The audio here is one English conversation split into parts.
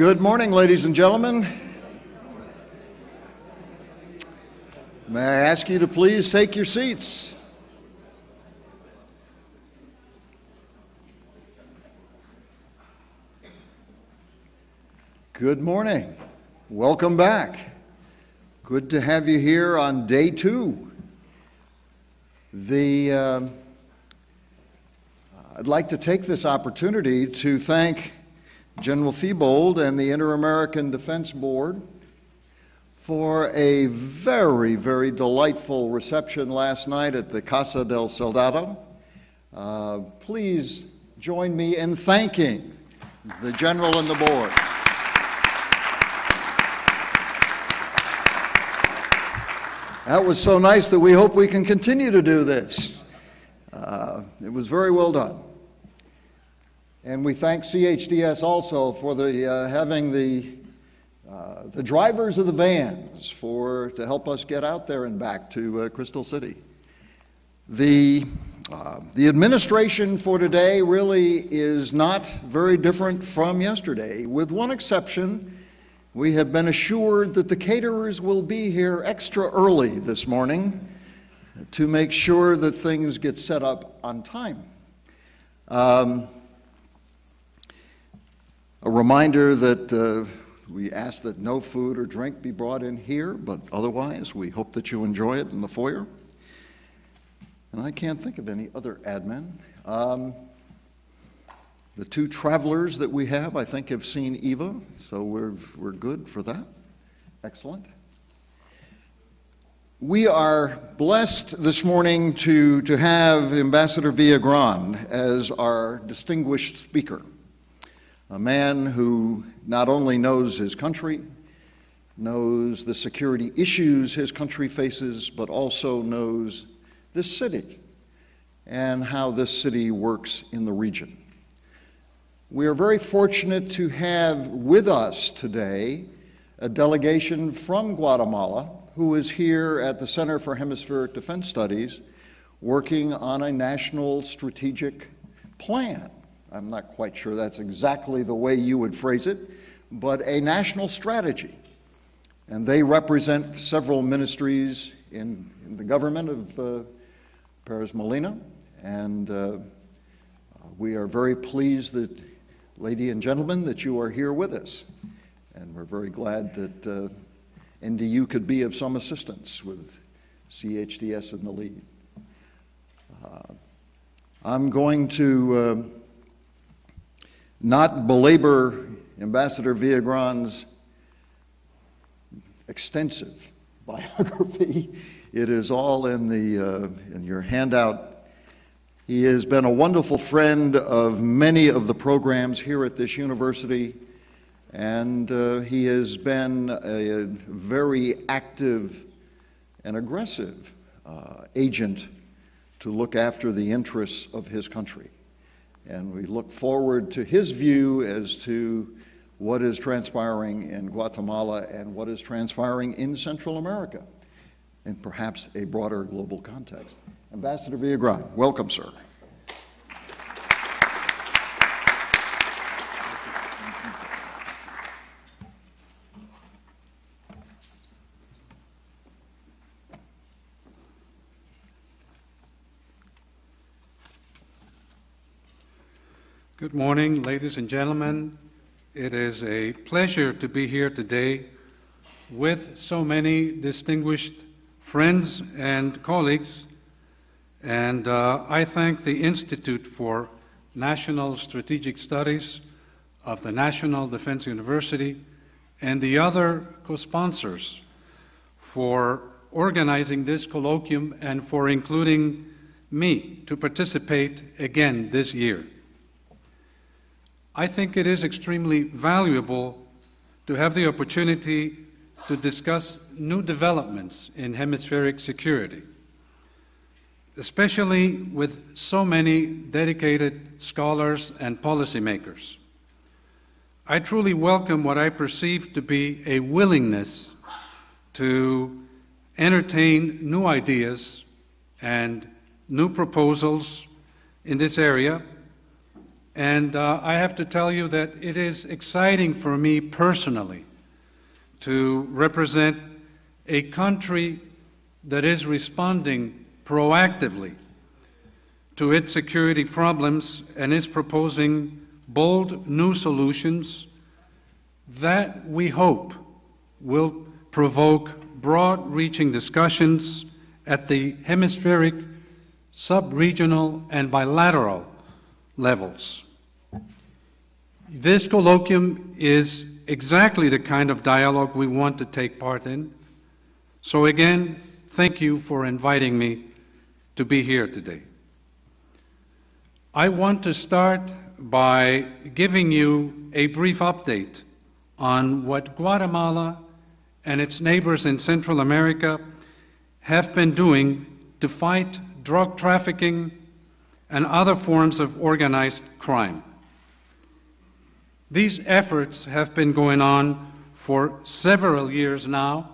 Good morning, ladies and gentlemen. May I ask you to please take your seats? Good morning. Welcome back. Good to have you here on day two. I'd like to take this opportunity to thank General Thibault and the Inter-American Defense Board for a very, very delightful reception last night at the Casa del Soldado. Please join me in thanking the General and the Board. That was so nice that we hope we can continue to do this. It was very well done. And we thank CHDS also for having the drivers of the vans to help us get out there and back to Crystal City. The administration for today really is not very different from yesterday. With one exception, we have been assured that the caterers will be here extra early this morning to make sure that things get set up on time. A reminder that we ask that no food or drink be brought in here, but otherwise we hope that you enjoy it in the foyer. And I can't think of any other admin. The two travelers that we have, I think, have seen Eva, so we're good for that. Excellent. We are blessed this morning to have Ambassador Villagran as our distinguished speaker. A man who not only knows his country, knows the security issues his country faces, but also knows this city and how this city works in the region. We are very fortunate to have with us today a delegation from Guatemala who is here at the Center for Hemispheric Defense Studies working on a national strategic plan. I'm not quite sure that's exactly the way you would phrase it, but a national strategy. And they represent several ministries in the government of Perez Molina, and we are very pleased that, ladies and gentlemen, that you are here with us. And we're very glad that NDU could be of some assistance with CHDS in the lead. I'm going to not belabor Ambassador Villagran's extensive biography. It is all in your handout. He has been a wonderful friend of many of the programs here at this university, and he has been a very active and aggressive agent to look after the interests of his country. And we look forward to his view as to what is transpiring in Guatemala and what is transpiring in Central America, in perhaps a broader global context. Ambassador Villagran, welcome, sir. Good morning, ladies and gentlemen. It is a pleasure to be here today with so many distinguished friends and colleagues, and I thank the Institute for National Strategic Studies of the National Defense University and the other co-sponsors for organizing this colloquium and for including me to participate again this year. I think it is extremely valuable to have the opportunity to discuss new developments in hemispheric security, especially with so many dedicated scholars and policymakers. I truly welcome what I perceive to be a willingness to entertain new ideas and new proposals in this area, And I have to tell you that it is exciting for me personally to represent a country that is responding proactively to its security problems and is proposing bold new solutions that we hope will provoke broad-reaching discussions at the hemispheric, sub-regional, and bilateral levels. This colloquium is exactly the kind of dialogue we want to take part in. So again, thank you for inviting me to be here today. I want to start by giving you a brief update on what Guatemala and its neighbors in Central America have been doing to fight drug trafficking and other forms of organized crime. These efforts have been going on for several years now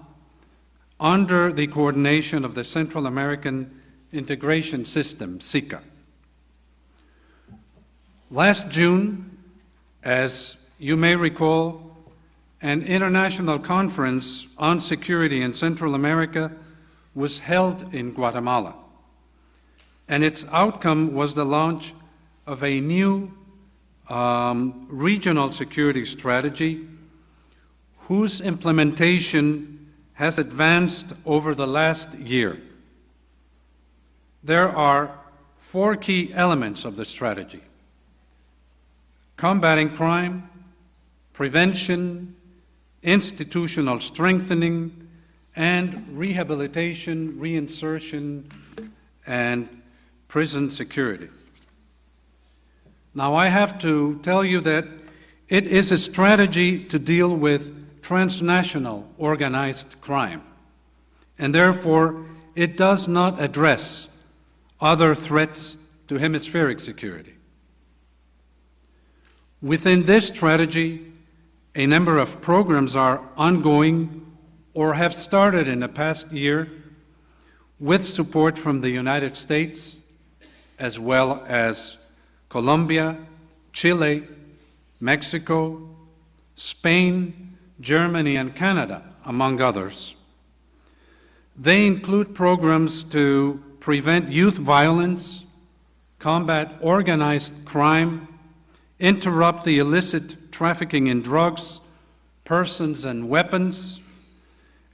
under the coordination of the Central American Integration System, SICA. Last June, as you may recall, an international conference on security in Central America was held in Guatemala, and its outcome was the launch of a new regional security strategy whose implementation has advanced over the last year. There are 4 key elements of the strategy: combating crime, prevention, institutional strengthening, and rehabilitation, reinsertion, and prison security. Now, I have to tell you that it is a strategy to deal with transnational organized crime, and therefore it does not address other threats to hemispheric security. Within this strategy, a number of programs are ongoing or have started in the past year with support from the United States, as well as Colombia, Chile, Mexico, Spain, Germany, and Canada, among others. They include programs to prevent youth violence, combat organized crime, interrupt the illicit trafficking in drugs, persons, and weapons,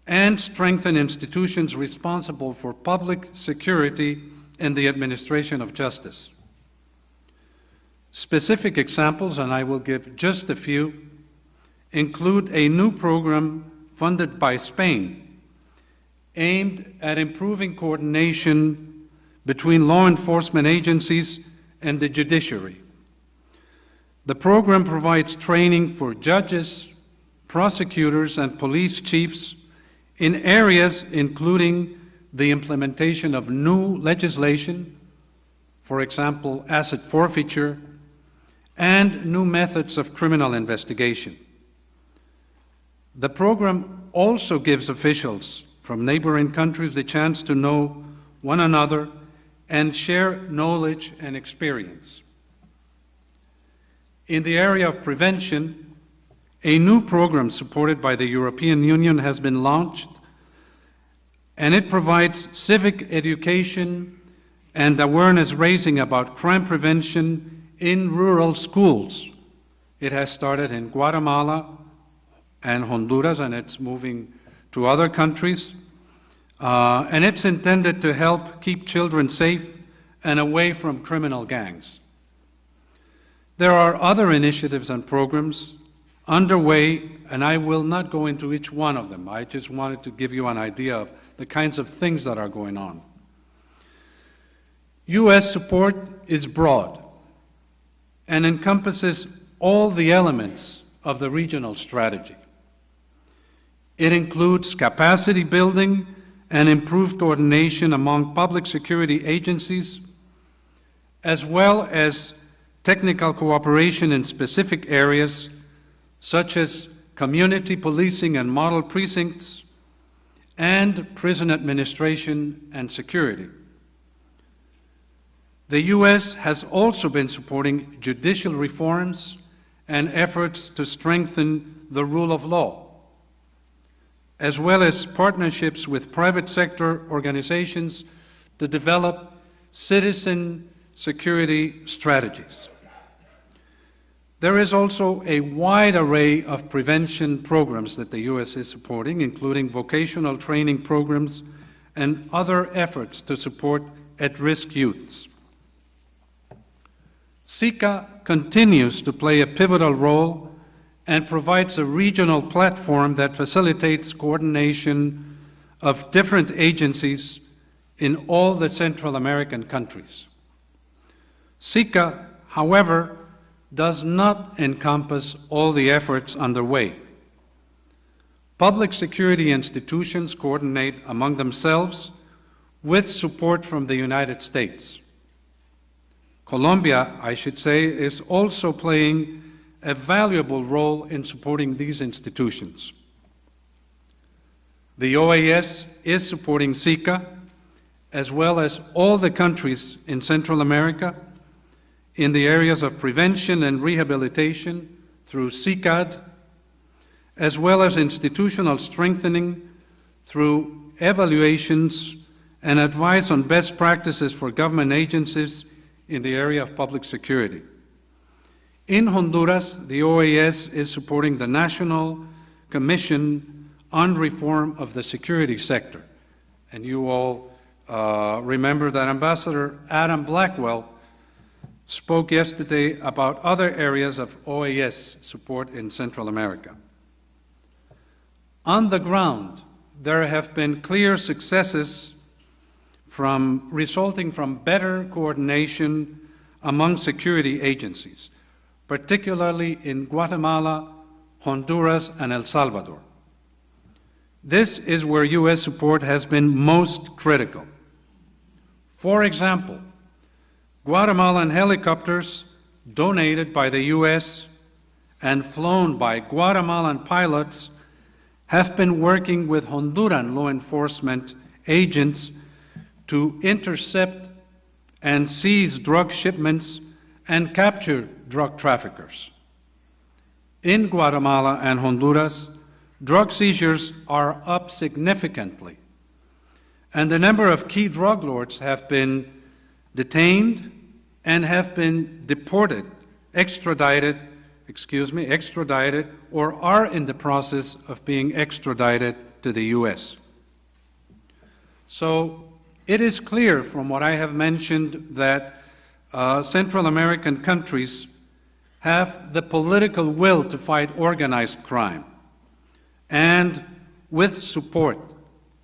and strengthen institutions responsible for public security and the administration of justice. Specific examples, and I will give just a few, include a new program funded by Spain aimed at improving coordination between law enforcement agencies and the judiciary. The program provides training for judges, prosecutors, and police chiefs in areas including the implementation of new legislation, for example, asset forfeiture, and new methods of criminal investigation. The program also gives officials from neighboring countries the chance to know one another and share knowledge and experience. In the area of prevention, a new program supported by the European Union has been launched, and it provides civic education and awareness raising about crime prevention in rural schools. It has started in Guatemala and Honduras, and it's moving to other countries. And it's intended to help keep children safe and away from criminal gangs. There are other initiatives and programs underway, and I will not go into each one of them. I just wanted to give you an idea of the kinds of things that are going on. U.S. support is broad and encompasses all the elements of the regional strategy. It includes capacity building and improved coordination among public security agencies, as well as technical cooperation in specific areas such as community policing and model precincts, and prison administration and security. The U.S. has also been supporting judicial reforms and efforts to strengthen the rule of law, as well as partnerships with private sector organizations to develop citizen security strategies. There is also a wide array of prevention programs that the U.S. is supporting, including vocational training programs and other efforts to support at-risk youths. SICA continues to play a pivotal role and provides a regional platform that facilitates coordination of different agencies in all the Central American countries. SICA, however, does not encompass all the efforts underway. Public security institutions coordinate among themselves with support from the United States. Colombia, I should say, is also playing a valuable role in supporting these institutions. The OAS is supporting SICA, as well as all the countries in Central America, in the areas of prevention and rehabilitation through CICAD, as well as institutional strengthening through evaluations and advice on best practices for government agencies in the area of public security. In Honduras, the OAS is supporting the National Commission on Reform of the Security Sector. And you all remember that Ambassador Adam Blackwell spoke yesterday about other areas of OAS support in Central America. On the ground, there have been clear successes resulting from better coordination among security agencies, particularly in Guatemala, Honduras, and El Salvador. This is where U.S. support has been most critical. For example, Guatemalan helicopters donated by the U.S. and flown by Guatemalan pilots have been working with Honduran law enforcement agents to intercept and seize drug shipments and capture drug traffickers. In Guatemala and Honduras, drug seizures are up significantly, and the number of key drug lords have been detained and have been deported, extradited, or are in the process of being extradited to the U.S. So it is clear from what I have mentioned that Central American countries have the political will to fight organized crime, and with support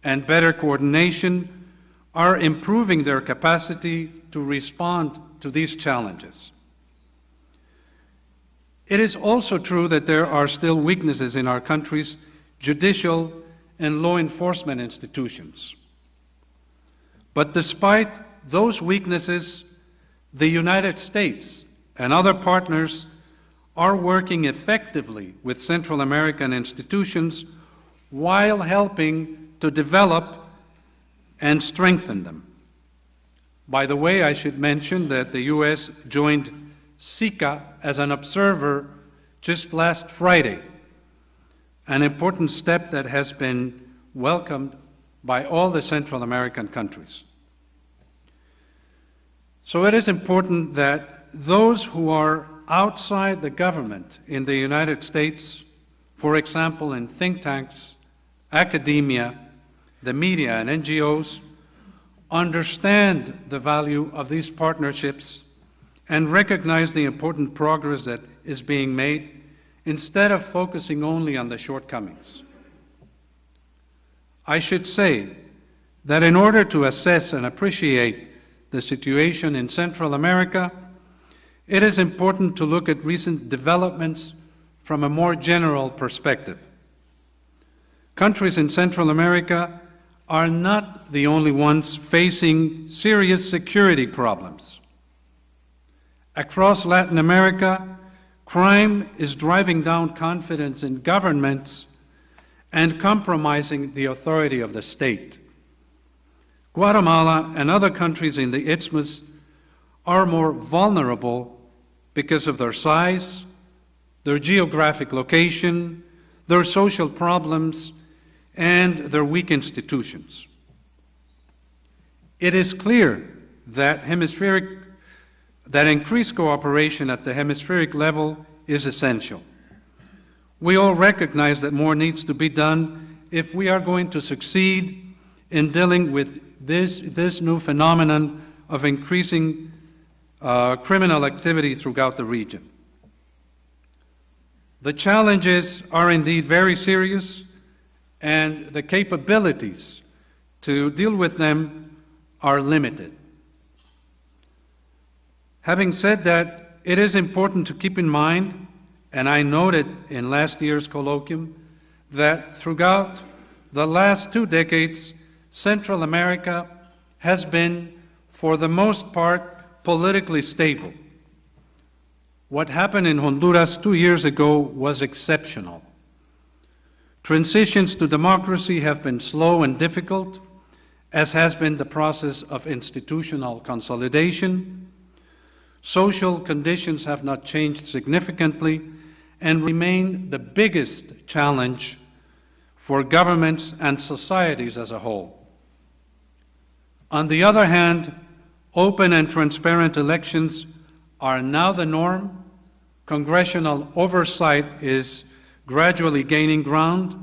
and better coordination are improving their capacity to respond to these challenges. It is also true that there are still weaknesses in our country's judicial and law enforcement institutions. But despite those weaknesses, the United States and other partners are working effectively with Central American institutions while helping to develop and strengthen them. By the way, I should mention that the U.S. joined SICA as an observer just last Friday, an important step that has been welcomed by all the Central American countries. So it is important that those who are outside the government in the United States, for example, in think tanks, academia, the media, and NGOs, understand the value of these partnerships and recognize the important progress that is being made instead of focusing only on the shortcomings. I should say that in order to assess and appreciate the situation in Central America, it is important to look at recent developments from a more general perspective. Countries in Central America are not the only ones facing serious security problems. Across Latin America, crime is driving down confidence in governments and compromising the authority of the state. Guatemala and other countries in the Isthmus are more vulnerable because of their size, their geographic location, their social problems, and their weak institutions. It is clear that increased cooperation at the hemispheric level is essential. We all recognize that more needs to be done if we are going to succeed in dealing with this new phenomenon of increasing criminal activity throughout the region. The challenges are indeed very serious, and the capabilities to deal with them are limited. Having said that, it is important to keep in mind, and I noted in last year's colloquium, that throughout the last 2 decades, Central America has been, for the most part, politically stable. What happened in Honduras 2 years ago was exceptional. Transitions to democracy have been slow and difficult, as has been the process of institutional consolidation. Social conditions have not changed significantly and remain the biggest challenge for governments and societies as a whole. On the other hand, open and transparent elections are now the norm. Congressional oversight is gradually gaining ground.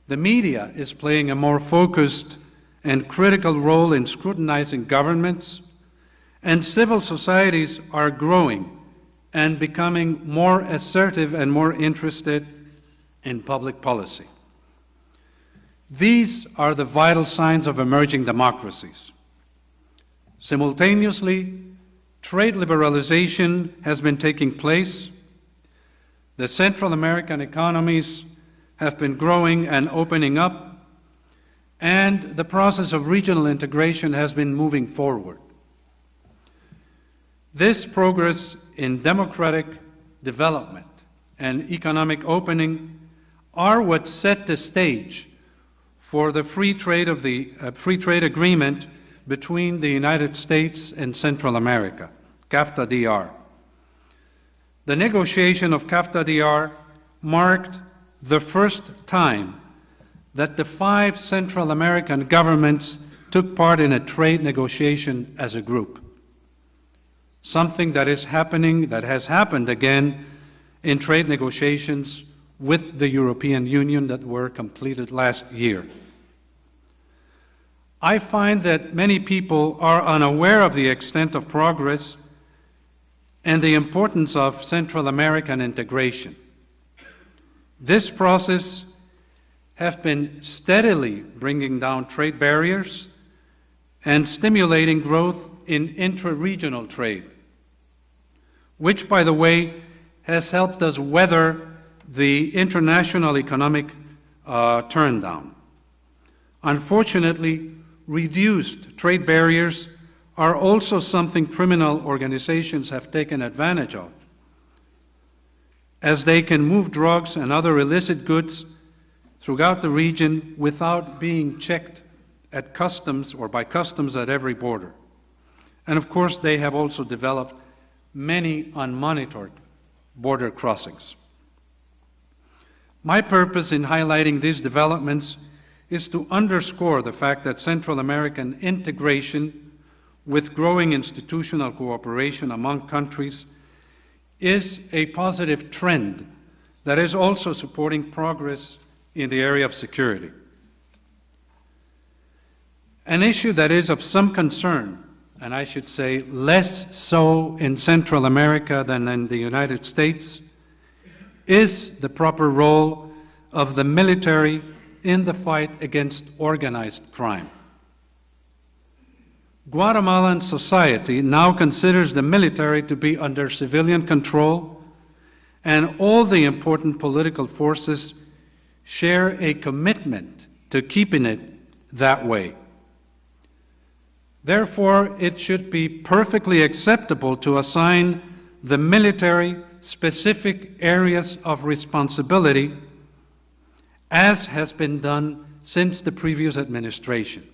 The media is playing a more focused and critical role in scrutinizing governments, and civil societies are growing and becoming more assertive and more interested in public policy. These are the vital signs of emerging democracies. Simultaneously, trade liberalization has been taking place. The Central American economies have been growing and opening up, and the process of regional integration has been moving forward. This progress in democratic development and economic opening are what set the stage for the free trade agreement between the United States and Central America, CAFTA-DR. The negotiation of CAFTA-DR marked the first time that the 5 Central American governments took part in a trade negotiation as a group. Something that has happened again in trade negotiations with the European Union that were completed last year. I find that many people are unaware of the extent of progress and the importance of Central American integration. This process has been steadily bringing down trade barriers and stimulating growth in intra-regional trade, which, by the way, has helped us weather the international economic turndown. Unfortunately, reduced trade barriers are also something criminal organizations have taken advantage of, as they can move drugs and other illicit goods throughout the region without being checked at customs or by customs at every border. And of course, they have also developed many unmonitored border crossings. My purpose in highlighting these developments is to underscore the fact that Central American integration with growing institutional cooperation among countries is a positive trend that is also supporting progress in the area of security. An issue that is of some concern, and I should say less so in Central America than in the United States, is the proper role of the military in the fight against organized crime. Guatemalan society now considers the military to be under civilian control, and all the important political forces share a commitment to keeping it that way. Therefore, it should be perfectly acceptable to assign the military specific areas of responsibility, as has been done since the previous administration,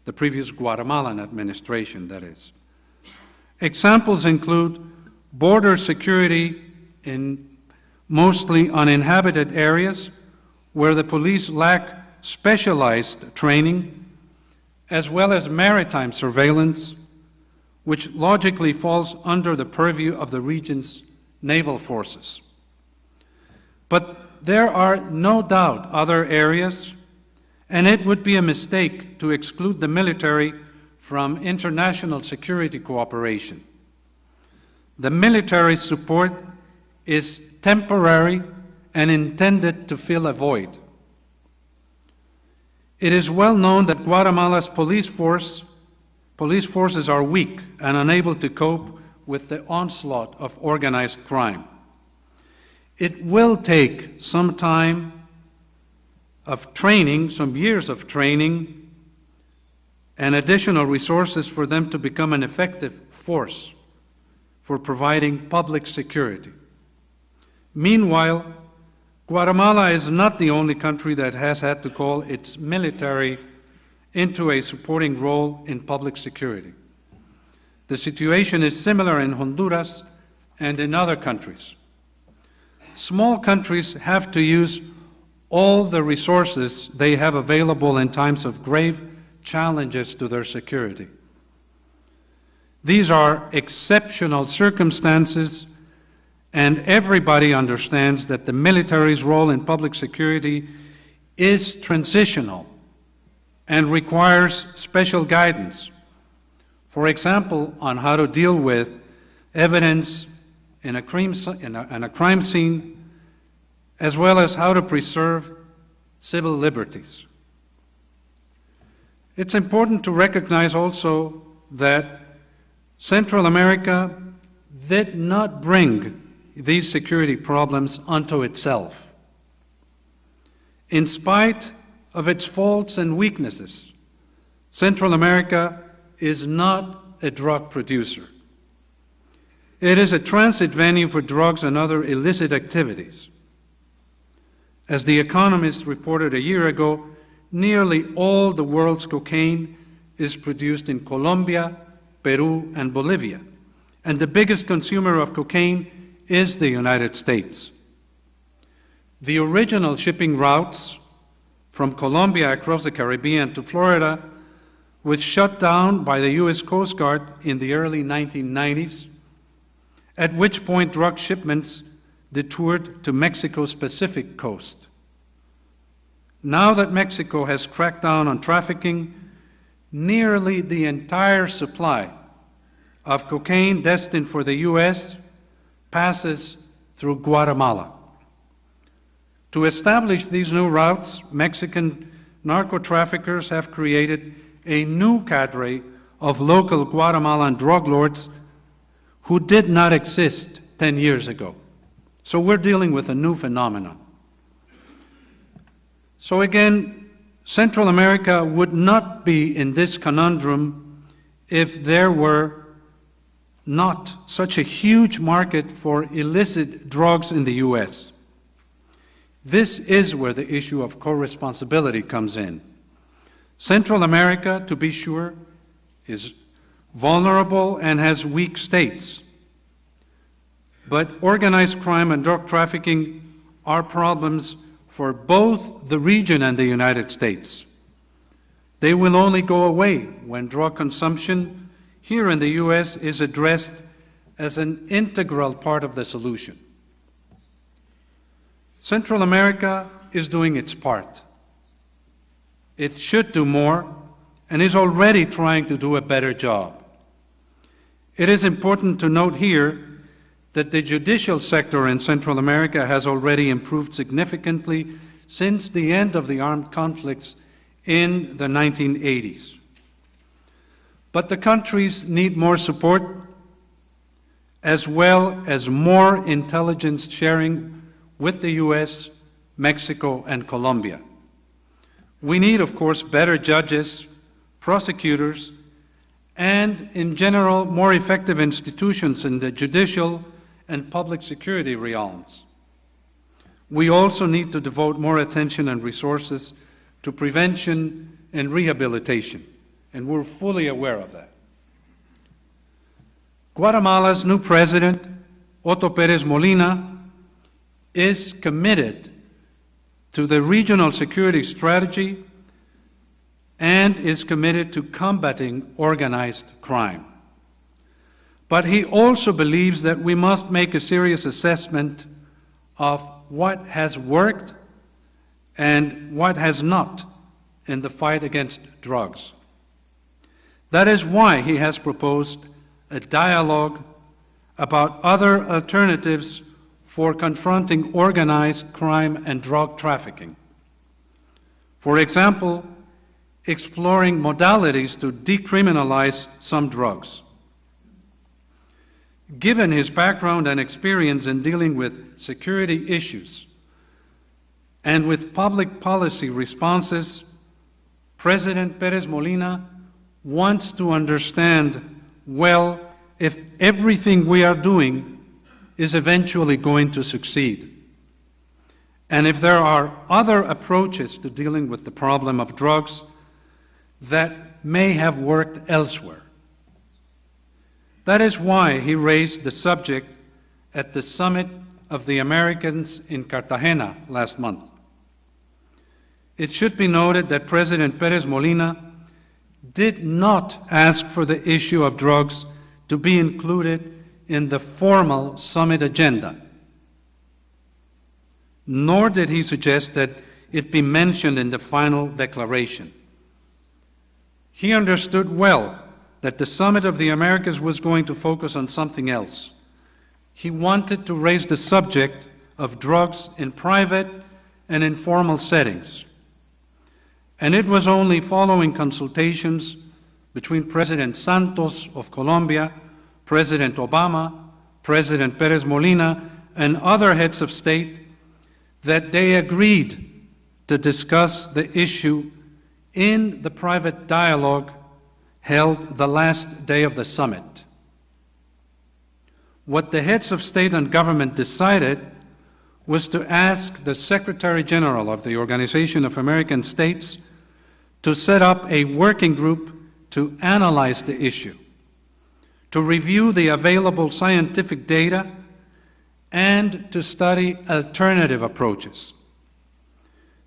the previous Guatemalan administration, that is. Examples include border security in mostly uninhabited areas where the police lack specialized training, as well as maritime surveillance, which logically falls under the purview of the region's naval forces. But there are no doubt other areas, and it would be a mistake to exclude the military from international security cooperation. The military support is temporary and intended to fill a void. It is well known that Guatemala's police forces are weak and unable to cope with the onslaught of organized crime. It will take some time of training, some years of training, and additional resources for them to become an effective force for providing public security. Meanwhile, Guatemala is not the only country that has had to call its military into a supporting role in public security. The situation is similar in Honduras and in other countries. Small countries have to use all the resources they have available in times of grave challenges to their security. These are exceptional circumstances, and everybody understands that the military's role in public security is transitional and requires special guidance. For example, on how to deal with evidence in a crime scene, as well as how to preserve civil liberties. It's important to recognize also that Central America did not bring these security problems unto itself. In spite of its faults and weaknesses, Central America is not a drug producer. It is a transit venue for drugs and other illicit activities. As The Economist reported a year ago, nearly all the world's cocaine is produced in Colombia, Peru, and Bolivia, and the biggest consumer of cocaine is the United States. The original shipping routes from Colombia across the Caribbean to Florida was shut down by the U.S. Coast Guard in the early 1990s, at which point drug shipments detoured to Mexico's Pacific coast. Now that Mexico has cracked down on trafficking, nearly the entire supply of cocaine destined for the U.S. passes through Guatemala. To establish these new routes, Mexican narco-traffickers have created a new cadre of local Guatemalan drug lords who did not exist 10 years ago. So we're dealing with a new phenomenon. So again, Central America would not be in this conundrum if there were not such a huge market for illicit drugs in the U.S. This is where the issue of co-responsibility comes in. Central America, to be sure, is vulnerable and has weak states. But organized crime and drug trafficking are problems for both the region and the United States. They will only go away when drug consumption here in the U.S. is addressed as an integral part of the solution. Central America is doing its part. It should do more and is already trying to do a better job. It is important to note here that the judicial sector in Central America has already improved significantly since the end of the armed conflicts in the 1980s. But the countries need more support, as well as more intelligence sharing with the U.S., Mexico, and Colombia. We need, of course, better judges, prosecutors, and, in general, more effective institutions in the judicial and public security realms. We also need to devote more attention and resources to prevention and rehabilitation, and we're fully aware of that. Guatemala's new president, Otto Pérez Molina, is committed to the regional security strategy and is committed to combating organized crime. But he also believes that we must make a serious assessment of what has worked and what has not in the fight against drugs. That is why he has proposed a dialogue about other alternatives for confronting organized crime and drug trafficking. For example, exploring modalities to decriminalize some drugs. Given his background and experience in dealing with security issues and with public policy responses, President Pérez Molina wants to understand well if everything we are doing is eventually going to succeed, and if there are other approaches to dealing with the problem of drugs that may have worked elsewhere. That is why he raised the subject at the Summit of the Americans in Cartagena last month. It should be noted that President Pérez Molina did not ask for the issue of drugs to be included in the formal summit agenda, nor did he suggest that it be mentioned in the final declaration. He understood well that the Summit of the Americas was going to focus on something else. He wanted to raise the subject of drugs in private and informal settings. And it was only following consultations between President Santos of Colombia, President Obama, President Pérez Molina, and other heads of state that they agreed to discuss the issue in the private dialogue held the last day of the summit. What the heads of state and government decided was to ask the Secretary General of the Organization of American States to set up a working group to analyze the issue, to review the available scientific data, and to study alternative approaches.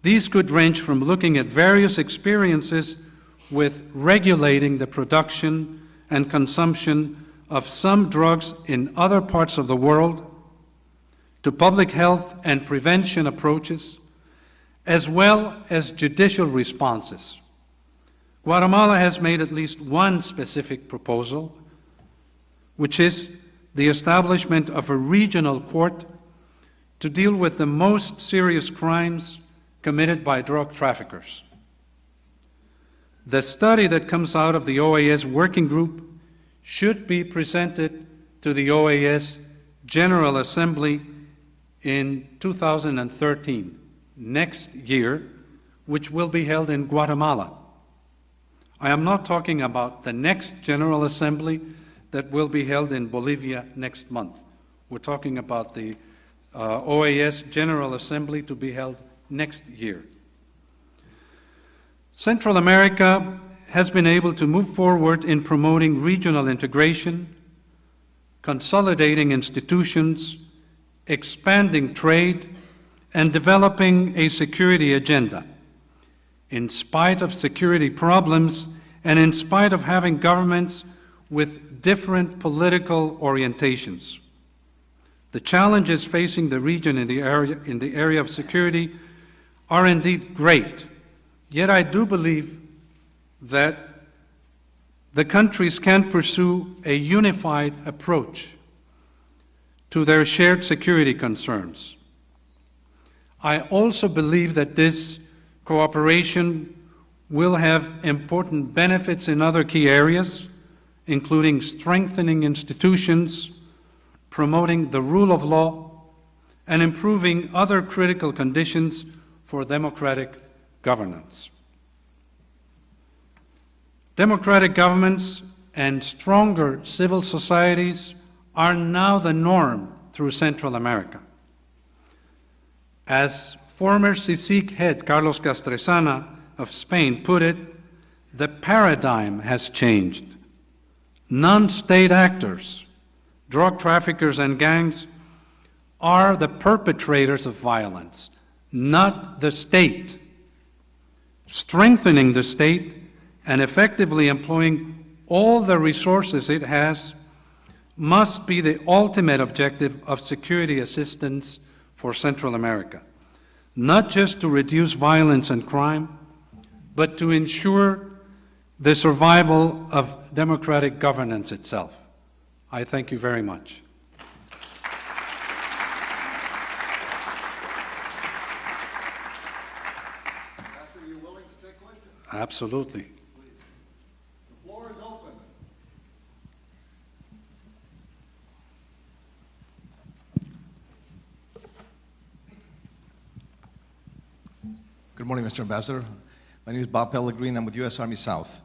These could range from looking at various experiences with regulating the production and consumption of some drugs in other parts of the world, to public health and prevention approaches, as well as judicial responses. Guatemala has made at least one specific proposal, which is the establishment of a regional court to deal with the most serious crimes committed by drug traffickers. The study that comes out of the OAS working group should be presented to the OAS General Assembly in 2013, next year, which will be held in Guatemala. I am not talking about the next General Assembly that will be held in Bolivia next month. We're talking about the OAS General Assembly to be held next year. Central America has been able to move forward in promoting regional integration, consolidating institutions, expanding trade, and developing a security agenda. In spite of security problems and in spite of having governments with different political orientations. The challenges facing the region in the area of security are indeed great. Yet I do believe that the countries can pursue a unified approach to their shared security concerns. I also believe that this cooperation will have important benefits in other key areas, including strengthening institutions, promoting the rule of law, and improving other critical conditions for democratic governance. Democratic governments and stronger civil societies are now the norm through Central America. As former CICIG head Carlos Castresana of Spain put it, the paradigm has changed. Non-state actors, drug traffickers and gangs are the perpetrators of violence, not the state. Strengthening the state and effectively employing all the resources it has must be the ultimate objective of security assistance for Central America, not just to reduce violence and crime, but to ensure the survival of democratic governance itself. I thank you very much. Ambassador, are you willing to take questions? Absolutely. The floor is open. Good morning, Mr. Ambassador. My name is Bob Pellegrin. I'm with U.S. Army South.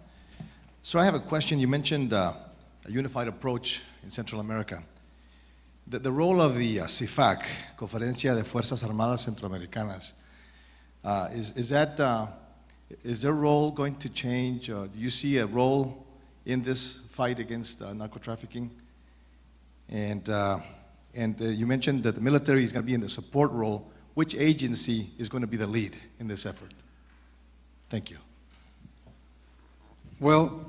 So I have a question. You mentioned a unified approach in Central America. The role of the CIFAC, Conferencia de Fuerzas Armadas Centroamericanas, is their role going to change? Do you see a role in this fight against narco-trafficking? And you mentioned that the military is going to be in the support role. Which agency is going to be the lead in this effort? Thank you. Well,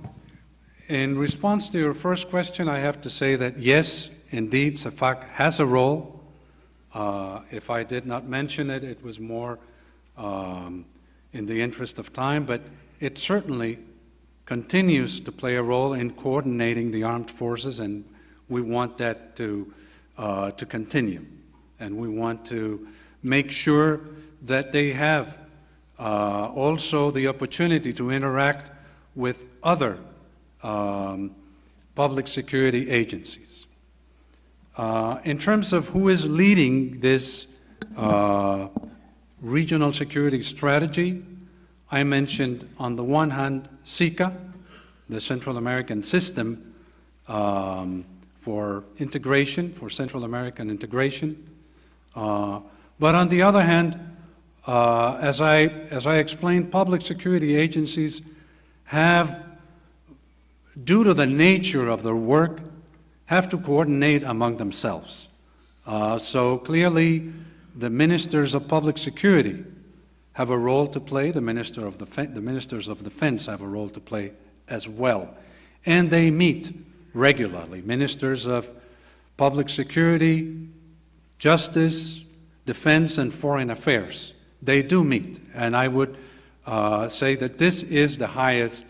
in response to your first question, I have to say that yes, indeed, CIFAC has a role. If I did not mention it, it was more in the interest of time, but it certainly continues to play a role in coordinating the armed forces, and we want that to continue. And we want to make sure that they have also the opportunity to interact with other public security agencies. In terms of who is leading this regional security strategy, I mentioned on the one hand SICA, the Central American System for integration, for Central American integration. But on the other hand, as I explained, public security agencies have, due to the nature of their work, have to coordinate among themselves. So clearly, the ministers of public security have a role to play. The ministers of defense have a role to play as well, and they meet regularly. Ministers of public security, justice, defense, and foreign affairs. They do meet, and I would say that this is the highest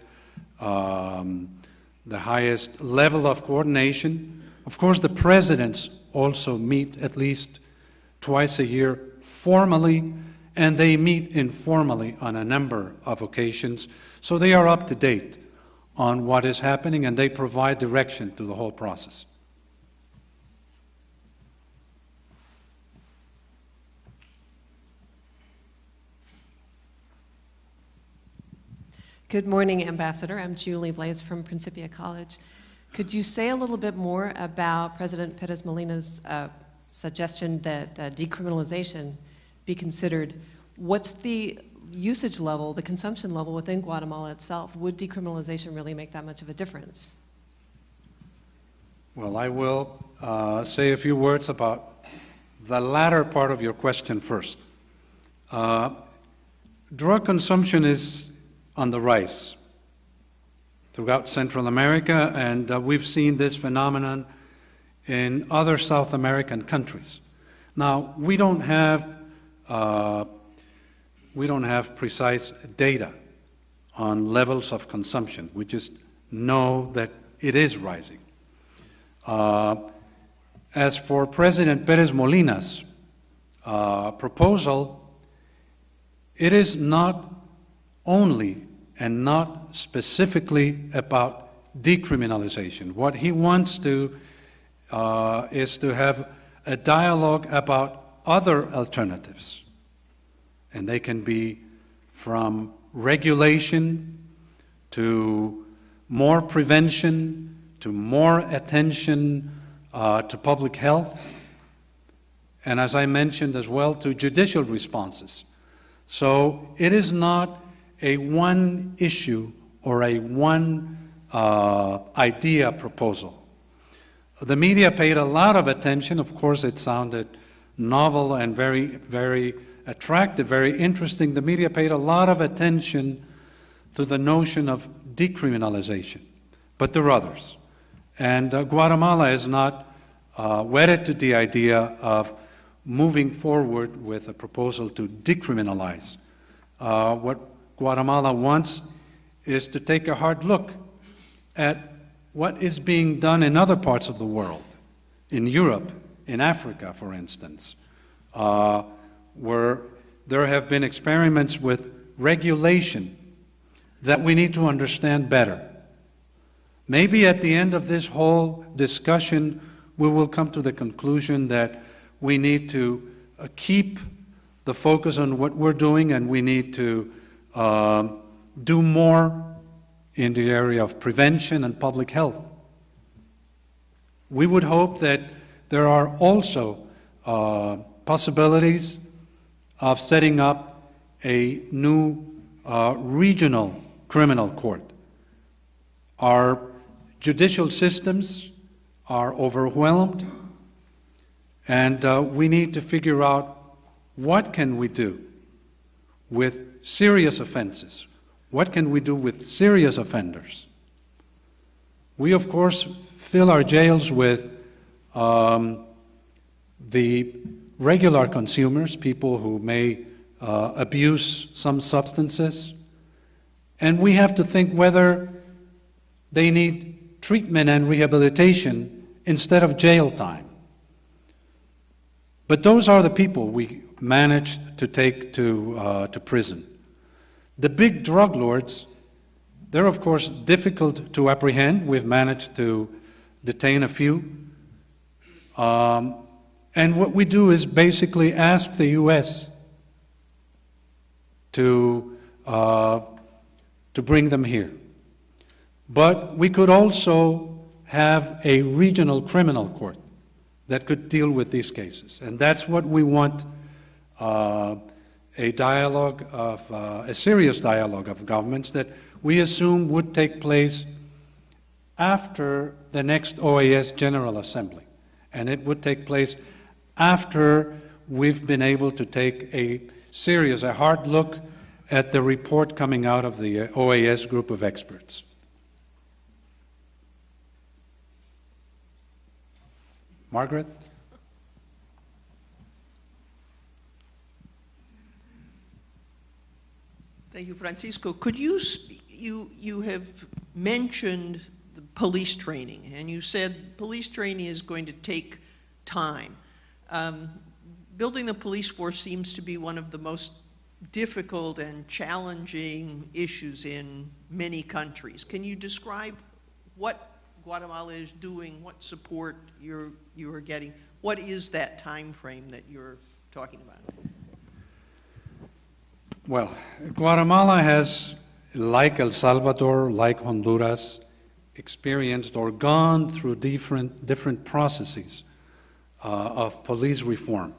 level of coordination. Of course, the presidents also meet at least twice a year formally, and they meet informally on a number of occasions. So they are up to date on what is happening, and they provide direction to the whole process. Good morning, Ambassador. I'm Julie Blaze from Principia College. Could you say a little bit more about President Perez Molina's suggestion that decriminalization be considered? What's the usage level, the consumption level within Guatemala itself? Would decriminalization really make that much of a difference? Well, I will say a few words about the latter part of your question first. Drug consumption is on the rise throughout Central America, and we've seen this phenomenon in other South American countries. Now, we don't have precise data on levels of consumption. We just know that it is rising. As for President Perez Molina's proposal, it is not only and not specifically about decriminalization. What he wants to is to have a dialogue about other alternatives. And they can be from regulation to more prevention, to more attention to public health, and as I mentioned as well, to judicial responses. So it is not a one issue or a one idea proposal. The media paid a lot of attention. Of course, it sounded novel and very, very attractive, very interesting. The media paid a lot of attention to the notion of decriminalization. But there are others. And Guatemala is not wedded to the idea of moving forward with a proposal to decriminalize. What Guatemala wants is to take a hard look at what is being done in other parts of the world, in Europe, in Africa, for instance, where there have been experiments with regulation that we need to understand better. Maybe at the end of this whole discussion, we will come to the conclusion that we need to keep the focus on what we're doing, and we need to do more in the area of prevention and public health. We would hope that there are also possibilities of setting up a new regional criminal court. Our judicial systems are overwhelmed, and we need to figure out what can we do with serious offenses. What can we do with serious offenders? We, of course, fill our jails with the regular consumers, people who may abuse some substances, and we have to think whether they need treatment and rehabilitation instead of jail time. But those are the people we managed to take to prison. The big drug lords, they're of course difficult to apprehend. We've managed to detain a few. And what we do is basically ask the U.S. to bring them here. But we could also have a regional criminal court that could deal with these cases. And that's what we want, a dialogue of, a serious dialogue of governments that we assume would take place after the next OAS General Assembly. And it would take place after we've been able to take a hard look at the report coming out of the OAS group of experts. Margaret? Thank you, Francisco. Could you, you have mentioned the police training, and you said police training is going to take time. Building the police force seems to be one of the most difficult and challenging issues in many countries. Can you describe what Guatemala is doing, what support you are getting? What is that time frame that you're talking about? Well, Guatemala has, like El Salvador, like Honduras, experienced or gone through different processes of police reform.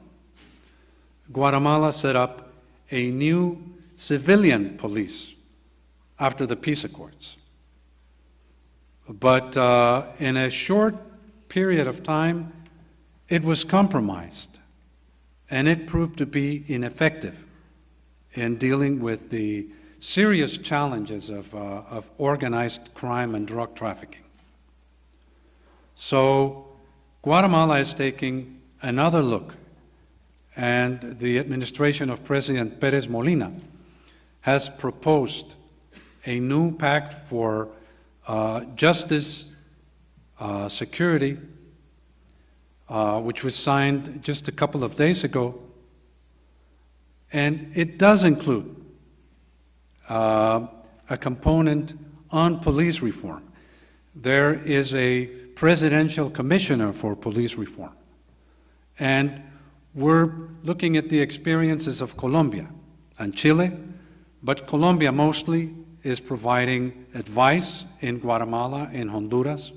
Guatemala set up a new civilian police after the peace accords. But in a short period of time, it was compromised, and it proved to be ineffective in dealing with the serious challenges of organized crime and drug trafficking. So Guatemala is taking another look, and the administration of President Pérez Molina has proposed a new pact for justice, security, which was signed just a couple of days ago. And it does include a component on police reform. There is a presidential commissioner for police reform. And we're looking at the experiences of Colombia and Chile, but Colombia mostly is providing advice in Guatemala, in Honduras.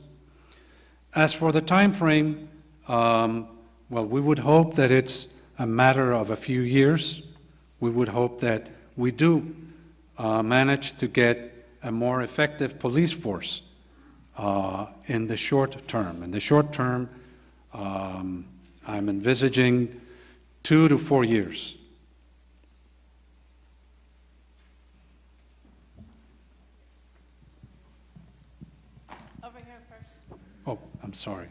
As for the time frame, well, we would hope that it's a matter of a few years. We would hope that we do manage to get a more effective police force in the short term. In the short term, I'm envisaging 2 to 4 years. Over here first. Oh, I'm sorry.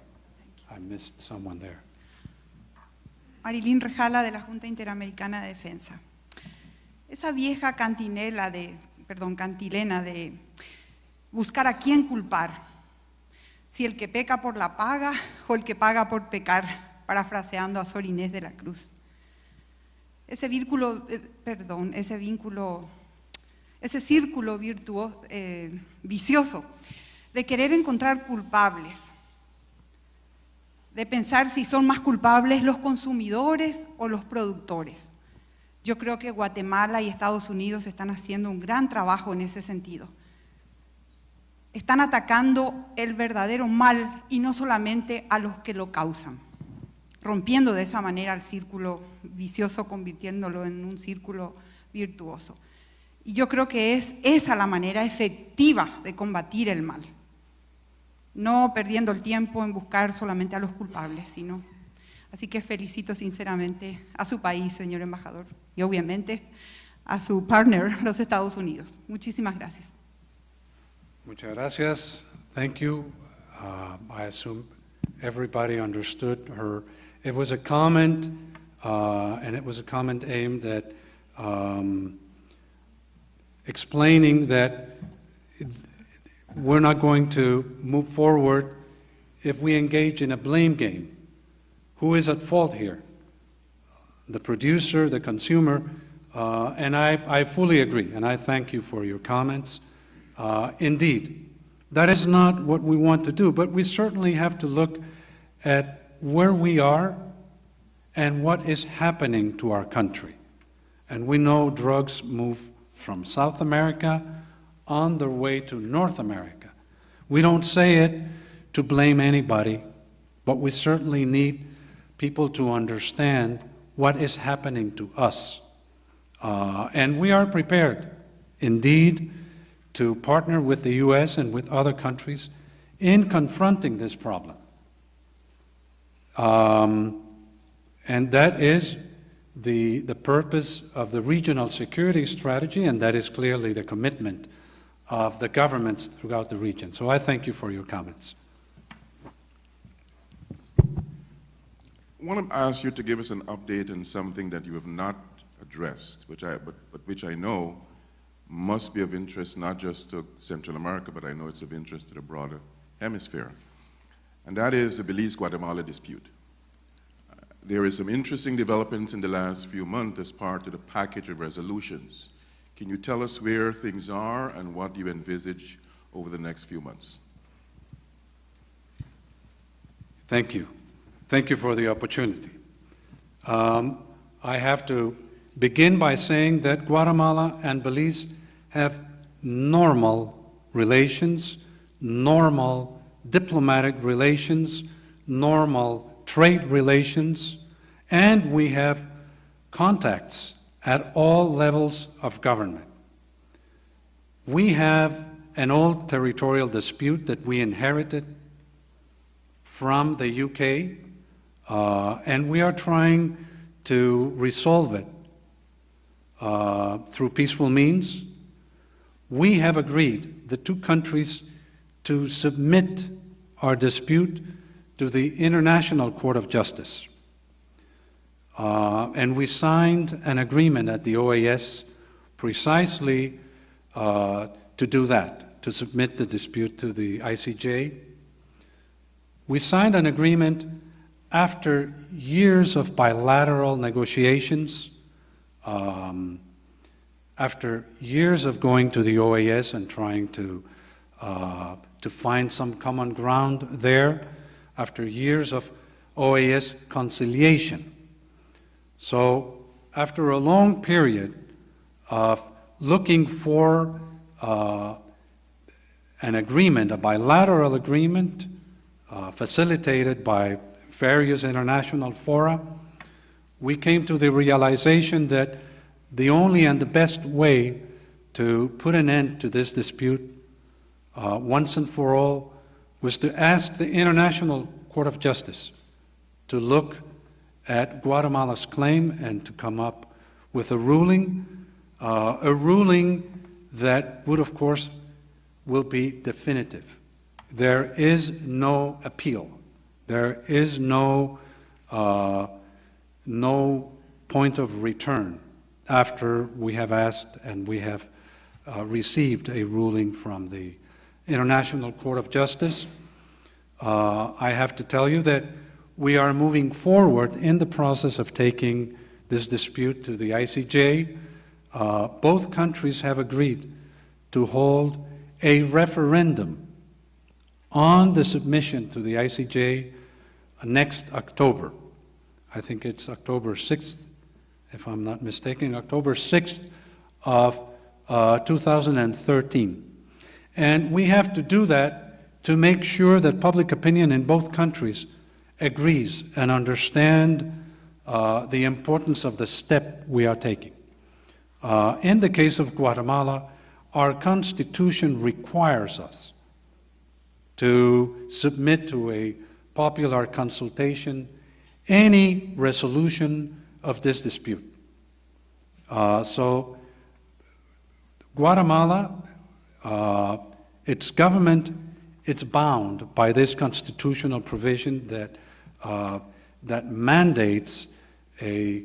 I missed someone there. Marilyn Rejala, de la Junta Interamericana de Defensa. Esa vieja cantilena de buscar a quién culpar, si el que peca por la paga o el que paga por pecar, parafraseando a Sor Inés de la Cruz. Ese círculo vicioso de querer encontrar culpables, de pensar si son más culpables los consumidores o los productores. Yo creo que Guatemala y Estados Unidos están haciendo un gran trabajo en ese sentido. Están atacando el verdadero mal y no solamente a los que lo causan, rompiendo de esa manera el círculo vicioso, convirtiéndolo en un círculo virtuoso. Y yo creo que es esa la manera efectiva de combatir el mal. No perdiendo el tiempo en buscar solamente a los culpables, sino... Así que felicito sinceramente a su país, señor embajador, y obviamente a su partner, los Estados Unidos. Muchísimas gracias. Muchas gracias. Thank you. I assume everybody understood her. It was a comment, and it was a comment aimed at explaining that we're not going to move forward if we engage in a blame game. Who is at fault here? The producer, the consumer, and I fully agree, and I thank you for your comments. Indeed, that is not what we want to do, but we certainly have to look at where we are and what is happening to our country. And we know drugs move from South America on their way to North America. We don't say it to blame anybody, but we certainly need people to understand what is happening to us. And we are prepared, indeed, to partner with the U.S. and with other countries in confronting this problem. And that is the purpose of the regional security strategy, and that is clearly the commitment of the governments throughout the region. So I thank you for your comments. I want to ask you to give us an update on something that you have not addressed, but which I know must be of interest not just to Central America, but I know it's of interest to the broader hemisphere. And that is the Belize-Guatemala dispute. There is some interesting developments in the last few months as part of the package of resolutions. Can you tell us where things are and what you envisage over the next few months? Thank you. Thank you for the opportunity. I have to begin by saying that Guatemala and Belize have normal relations, normal diplomatic relations, normal trade relations, and we have contacts at all levels of government. We have an old territorial dispute that we inherited from the UK, and we are trying to resolve it through peaceful means. We have agreed, the two countries, to submit our dispute to the International Court of Justice. And we signed an agreement at the OAS precisely to do that, to submit the dispute to the ICJ. We signed an agreement after years of bilateral negotiations, after years of going to the OAS and trying to find some common ground there, after years of OAS conciliation. So after a long period of looking for an agreement, a bilateral agreement facilitated by various international fora, we came to the realization that the only and the best way to put an end to this dispute once and for all was to ask the International Court of Justice to look at Guatemala's claim and to come up with a ruling that would, of course, will be definitive. There is no appeal. There is no point of return after we have asked and we have received a ruling from the International Court of Justice. I have to tell you that we are moving forward in the process of taking this dispute to the ICJ. Both countries have agreed to hold a referendum on the submission to the ICJ next October. I think it's October 6th, if I'm not mistaken, October 6th of 2013. And we have to do that to make sure that public opinion in both countries agrees and understand the importance of the step we are taking. In the case of Guatemala, our Constitution requires us to submit to a popular consultation any resolution of this dispute. So Guatemala, its government, it's bound by this constitutional provision that mandates a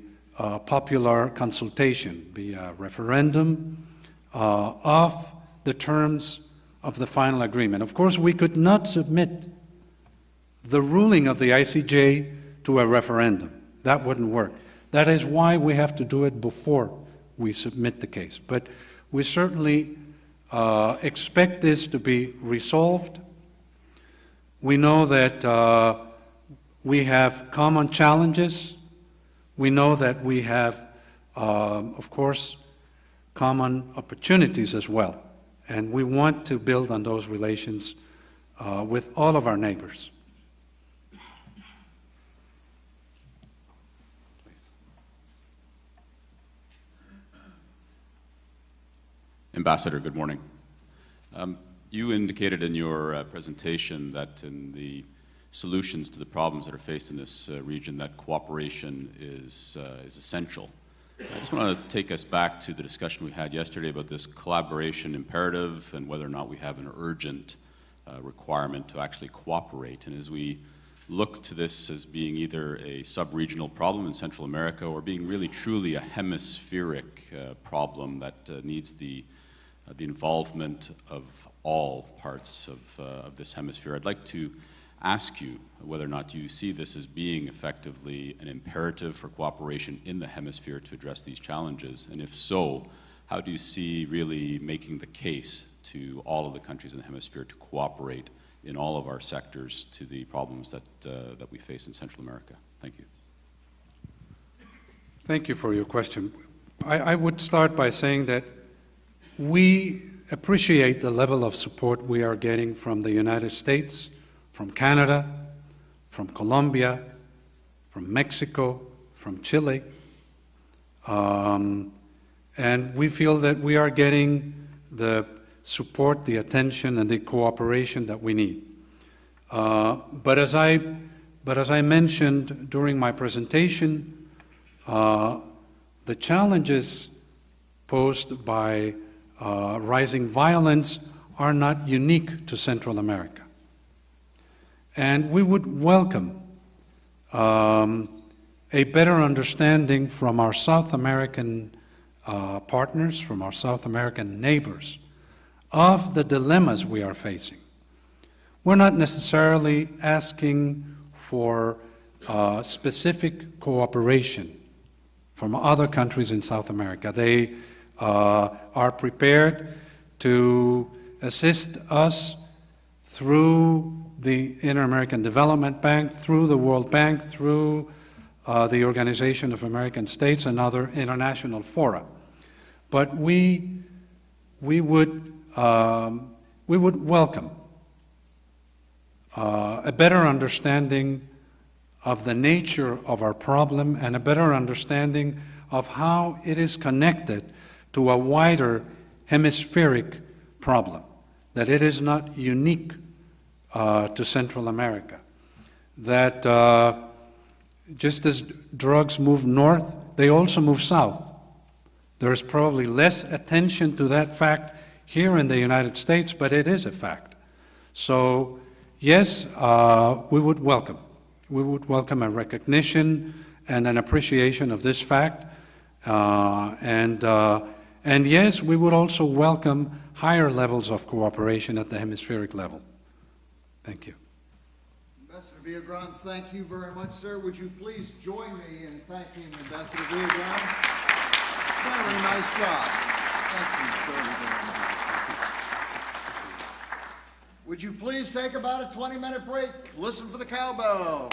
popular consultation, be a referendum of the terms of the final agreement. Of course, we could not submit the ruling of the ICJ to a referendum. That wouldn't work. That is why we have to do it before we submit the case. But we certainly expect this to be resolved. We know that we have common challenges. We know that we have, of course, common opportunities as well. And we want to build on those relations with all of our neighbors. Ambassador, good morning. You indicated in your presentation that in the solutions to the problems that are faced in this region, that cooperation is essential. I just want to take us back to the discussion we had yesterday about this collaboration imperative and whether or not we have an urgent requirement to actually cooperate. And as we look to this as being either a sub-regional problem in Central America or being really truly a hemispheric problem that needs the involvement of all parts of this hemisphere, I'd like to ask you whether or not you see this as being effectively an imperative for cooperation in the hemisphere to address these challenges, and if so, how do you see really making the case to all of the countries in the hemisphere to cooperate in all of our sectors to the problems that we face in Central America? Thank you. Thank you for your question. I would start by saying that we appreciate the level of support we are getting from the United States, from Canada, from Colombia, from Mexico, from Chile. And we feel that we are getting the support, the attention, and the cooperation that we need. But as I mentioned during my presentation, the challenges posed by rising violence are not unique to Central America. And we would welcome a better understanding from our South American partners, from our South American neighbors, of the dilemmas we are facing. We're not necessarily asking for specific cooperation from other countries in South America. They are prepared to assist us through the Inter-American Development Bank, through the World Bank, through the Organization of American States and other international fora. But we would welcome a better understanding of the nature of our problem and a better understanding of how it is connected to a wider hemispheric problem, that it is not unique to Central America. That just as drugs move north, they also move south. There is probably less attention to that fact here in the United States, but it is a fact. So, yes, we would welcome a recognition and an appreciation of this fact. And yes, we would also welcome higher levels of cooperation at the hemispheric level. Thank you. Ambassador Villagran, thank you very much, sir. Would you please join me in thanking Ambassador Villagran? Very nice job. Thank you very much. Would you please take about a 20-minute break? Listen for the cowbell.